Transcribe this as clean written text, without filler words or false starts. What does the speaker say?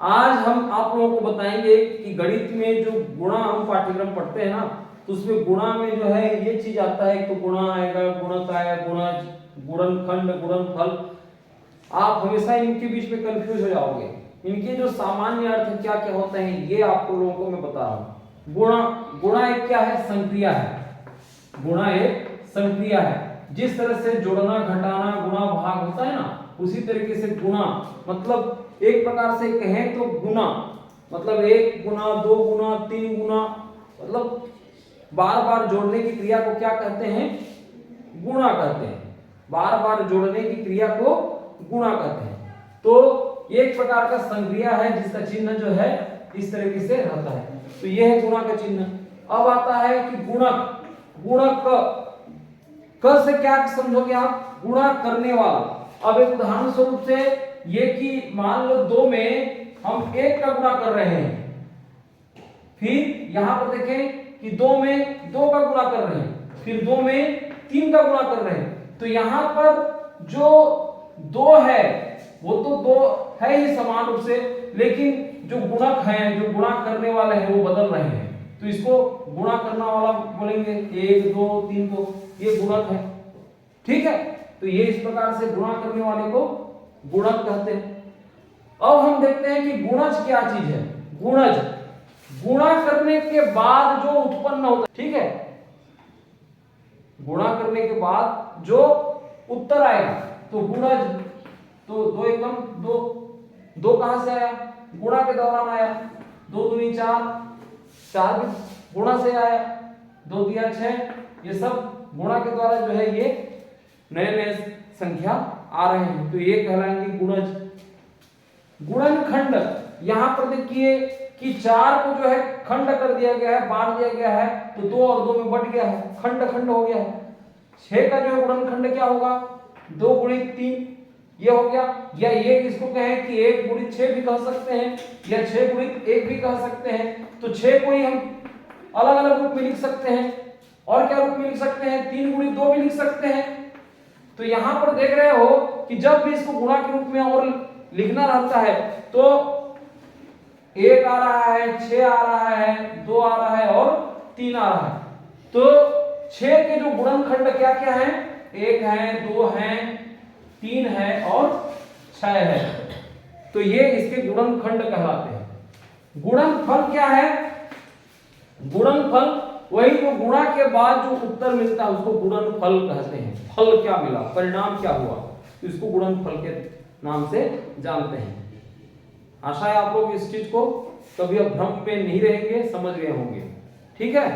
आज हम आप लोगों को बताएंगे कि गणित में जो गुणा हम पाठ्यक्रम पढ़ते हैं ना, तो उसमें गुणा में जो है ये चीज आता है, तो गुणा आएगा, गुणक आएगा, गुणज, गुणनखंड, गुणनफल। आप हमेशा इनके बीच में कंफ्यूज हो जाओगे। इनके जो सामान्य अर्थ क्या क्या होते हैं ये आप लोगों को मैं बता रहा हूं। गुणा एक क्या है? संक्रिया है। गुणा एक संक्रिया है। जिस तरह से जोड़ना, घटाना, गुणा, भाग होता है ना, उसी तरीके से गुणा मतलब एक प्रकार से कहें तो गुना मतलब 1 गुना, 2 गुना, 3 गुना, मतलब बार बार जोड़ने की क्रिया को क्या कहते हैं? गुणा कहते हैं। बार बार जोड़ने की क्रिया को गुणा कहते हैं। तो एक प्रकार का संक्रिया है जिसका चिन्ह जो है इस तरीके से रहता है। तो यह है गुणा का चिन्ह। अब आता है कि गुणक। गुणक क से क्या समझोगे आप? गुणा करने वाला। अब एक उदाहरण स्वरूप से ये कि मान लो 2 में हम 1 का गुणा कर रहे हैं, फिर यहां पर देखें कि 2 में 2 का गुणा कर रहे हैं, फिर 2 में 3 का गुणा कर रहे हैं। तो यहां पर जो 2 है वो तो 2 है ही समान रूप से, लेकिन जो गुणक है, जो गुणा करने वाले हैं वो बदल रहे हैं। तो इसको गुणा करने वाला बोलेंगे 1 2 3 को, ये गुणक है। ठीक है, तो ये इस प्रकार से गुणा करने वाले को गुणक कहते हैं। अब हम देखते हैं कि गुणज क्या चीज है। गुणज गुणा करने के बाद जो उत्पन्न होता है, ठीक है, गुणा करने के बाद जो उत्तर आएगा तो गुणज। तो 2 एकम 2, 2 कहां से आया? गुणा के दौरान आया। 2 दूनी 4, 4 भी गुणा से आया। 2 दिया 6, ये सब गुणा के द्वारा जो है ये नए नए संख्या आ रहे हैं, तो ये कहलाएंगे गुणज। गुणनखंड, यहां पर देखिए कि 4 को जो है खंड कर दिया गया है, बांट दिया गया है, तो 2 और 2 में बट गया है, खंड खंड हो गया है। 6 का जो है गुणनखंड क्या होगा? 2 गुणित 3 ये हो गया। या ये इसको कहें कि 1 गुणित 6 भी कह सकते हैं, या 6 गुणित 1 भी कह सकते हैं। तो 6 को ही हम अलग अलग रूप में लिख सकते हैं। और क्या रूप में लिख सकते हैं? 3 गुणित 2 भी लिख सकते हैं। तो यहां पर देख रहे हो कि जब भी इसको गुणा के रूप में और लिखना रहता है तो 1 आ रहा है, 6 आ रहा है, 2 आ रहा है और 3 आ रहा है। तो 6 के जो गुणनखंड क्या क्या है? 1 है, 2 है, 3 है और 6 है। तो ये इसके गुणनखंड कहलाते हैं। गुणनफल क्या है? गुणनफल वही जो गुणा के बाद जो उत्तर मिलता है उसको गुणनफल कहते हैं। फल क्या मिला, परिणाम क्या हुआ, तो इसको गुणनफल के नाम से जानते हैं। आशा है आप लोग इस चीज को कभी अब भ्रम में नहीं रहेंगे, समझ गए होंगे। ठीक है।